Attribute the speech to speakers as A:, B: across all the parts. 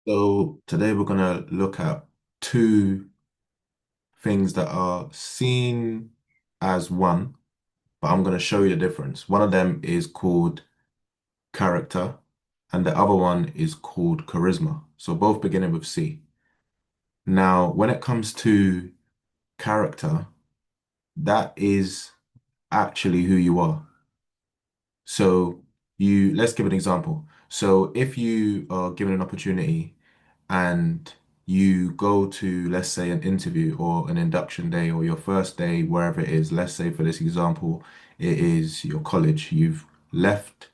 A: So today we're going to look at two things that are seen as one, but I'm going to show you the difference. One of them is called character, and the other one is called charisma. So both beginning with C. Now, when it comes to character, that is actually who you are. So let's give an example. So if you are given an opportunity and you go to, let's say, an interview or an induction day or your first day, wherever it is, let's say for this example, it is your college. You've left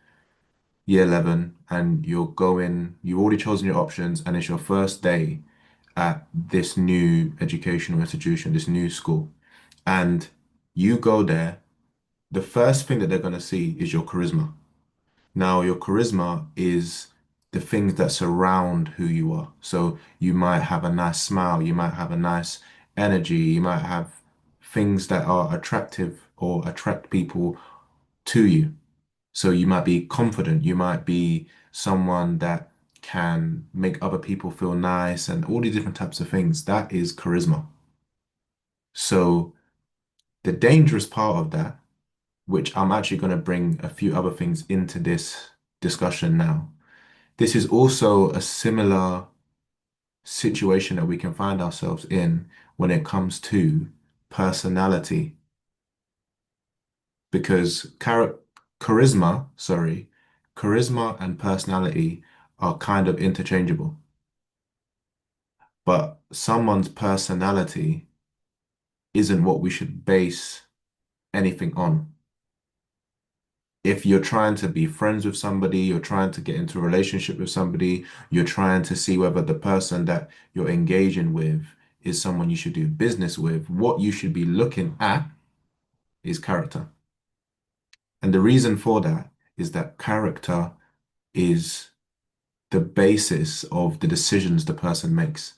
A: year 11 and you've already chosen your options and it's your first day at this new educational institution, this new school. And you go there, the first thing that they're going to see is your charisma. Now, your charisma is the things that surround who you are. So you might have a nice smile, you might have a nice energy, you might have things that are attractive or attract people to you. So you might be confident, you might be someone that can make other people feel nice and all these different types of things. That is charisma. So the dangerous part of that, which I'm actually going to bring a few other things into this discussion now. This is also a similar situation that we can find ourselves in when it comes to personality, because charisma and personality are kind of interchangeable, but someone's personality isn't what we should base anything on. If you're trying to be friends with somebody, you're trying to get into a relationship with somebody, you're trying to see whether the person that you're engaging with is someone you should do business with, what you should be looking at is character. And the reason for that is that character is the basis of the decisions the person makes.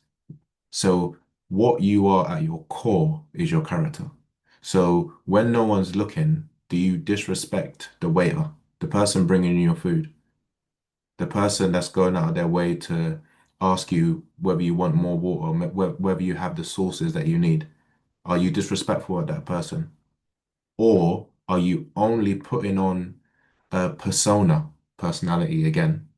A: So what you are at your core is your character. So when no one's looking, do you disrespect the waiter, the person bringing you your food? The person that's going out of their way to ask you whether you want more water, or whether you have the sources that you need. Are you disrespectful at that person? Or are you only putting on a persona, personality again,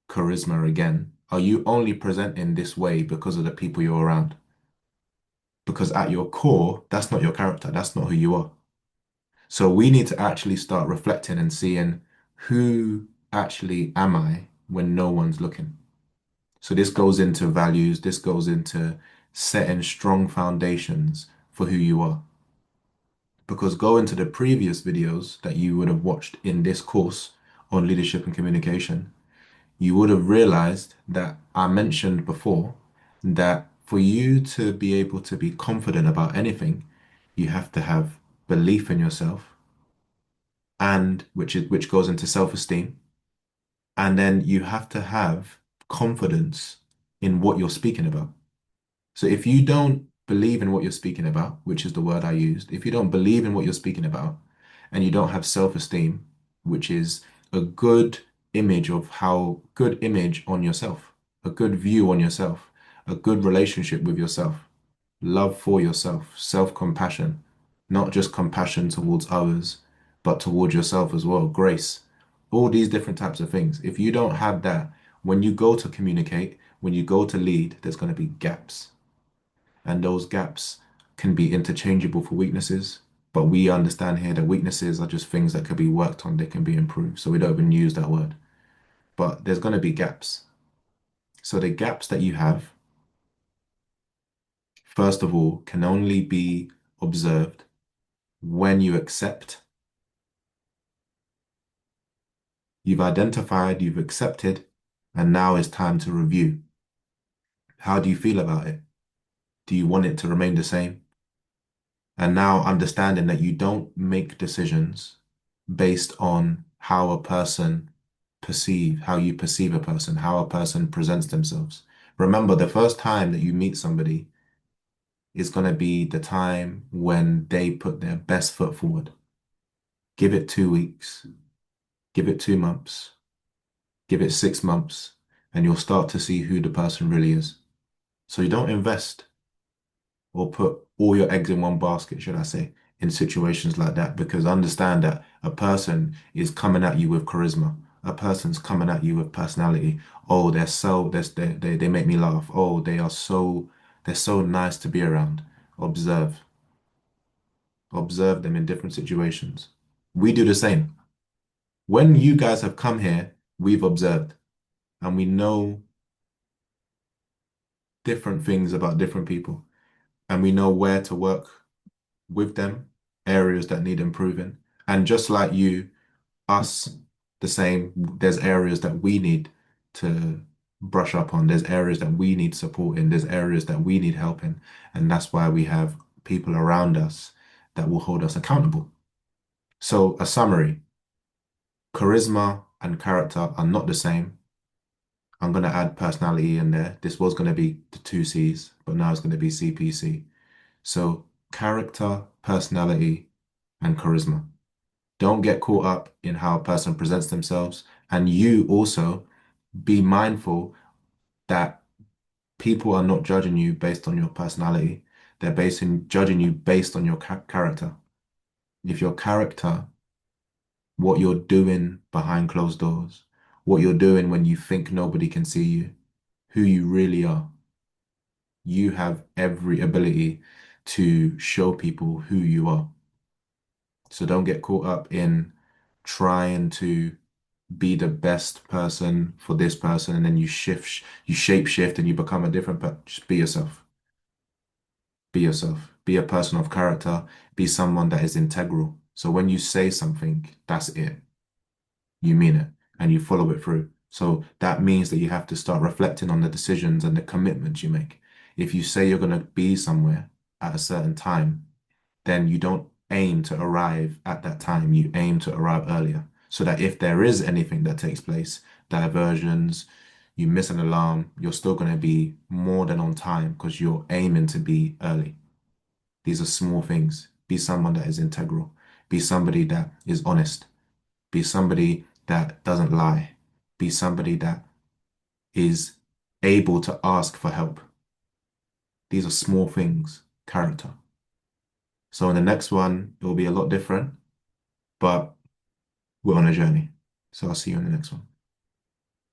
A: charisma again? Are you only presenting this way because of the people you're around? Because at your core, that's not your character. That's not who you are. So we need to actually start reflecting and seeing who actually am I when no one's looking. So this goes into values, this goes into setting strong foundations for who you are. Because go into the previous videos that you would have watched in this course on leadership and communication, you would have realized that I mentioned before that for you to be able to be confident about anything, you have to have belief in yourself and which goes into self-esteem. And then you have to have confidence in what you're speaking about. So if you don't believe in what you're speaking about, which is the word I used, if you don't believe in what you're speaking about and you don't have self-esteem, which is a good image on yourself, a good view on yourself, a good relationship with yourself, love for yourself, self-compassion, not just compassion towards others, but towards yourself as well, grace, all these different types of things. If you don't have that, when you go to communicate, when you go to lead, there's going to be gaps. And those gaps can be interchangeable for weaknesses. But we understand here that weaknesses are just things that could be worked on, they can be improved. So we don't even use that word. But there's going to be gaps. So the gaps that you have, first of all, can only be observed when you accept, you've identified, you've accepted, and now it's time to review. How do you feel about it? Do you want it to remain the same? And now understanding that you don't make decisions based on how you perceive a person, how a person presents themselves. Remember, the first time that you meet somebody is going to be the time when they put their best foot forward. Give it 2 weeks, give it 2 months, give it 6 months. and you'll start to see who the person really is. So you don't invest or put all your eggs in one basket, should I say, in situations like that, because understand that a person is coming at you with charisma. A person's coming at you with personality. Oh, they make me laugh. Oh, they're so nice to be around. Observe. Observe them in different situations. We do the same. When you guys have come here, we've observed and we know different things about different people and we know where to work with them, areas that need improving. And just like you, us, the same, there's areas that we need to brush up on. There's areas that we need support in. There's areas that we need help in. And that's why we have people around us that will hold us accountable. So, a summary, charisma and character are not the same. I'm going to add personality in there. This was going to be the two C's, but now it's going to be CPC. So, character, personality, and charisma. Don't get caught up in how a person presents themselves. And you also be mindful that people are not judging you based on your personality. They're judging you based on your character. If your character, what you're doing behind closed doors, what you're doing when you think nobody can see you, who you really are, you have every ability to show people who you are. So don't get caught up in trying to be the best person for this person and then you shape shift and you become a different person. Just be yourself. Be yourself. Be a person of character. Be someone that is integral. So when you say something, that's it. You mean it and you follow it through. So that means that you have to start reflecting on the decisions and the commitments you make. If you say you're going to be somewhere at a certain time, then you don't aim to arrive at that time. You aim to arrive earlier so that if there is anything that takes place, diversions, you miss an alarm, you're still going to be more than on time because you're aiming to be early. These are small things. Be someone that is integral. Be somebody that is honest. Be somebody that doesn't lie. Be somebody that is able to ask for help. These are small things, character. So in the next one, it will be a lot different, but we're on a journey. So I'll see you in the next one.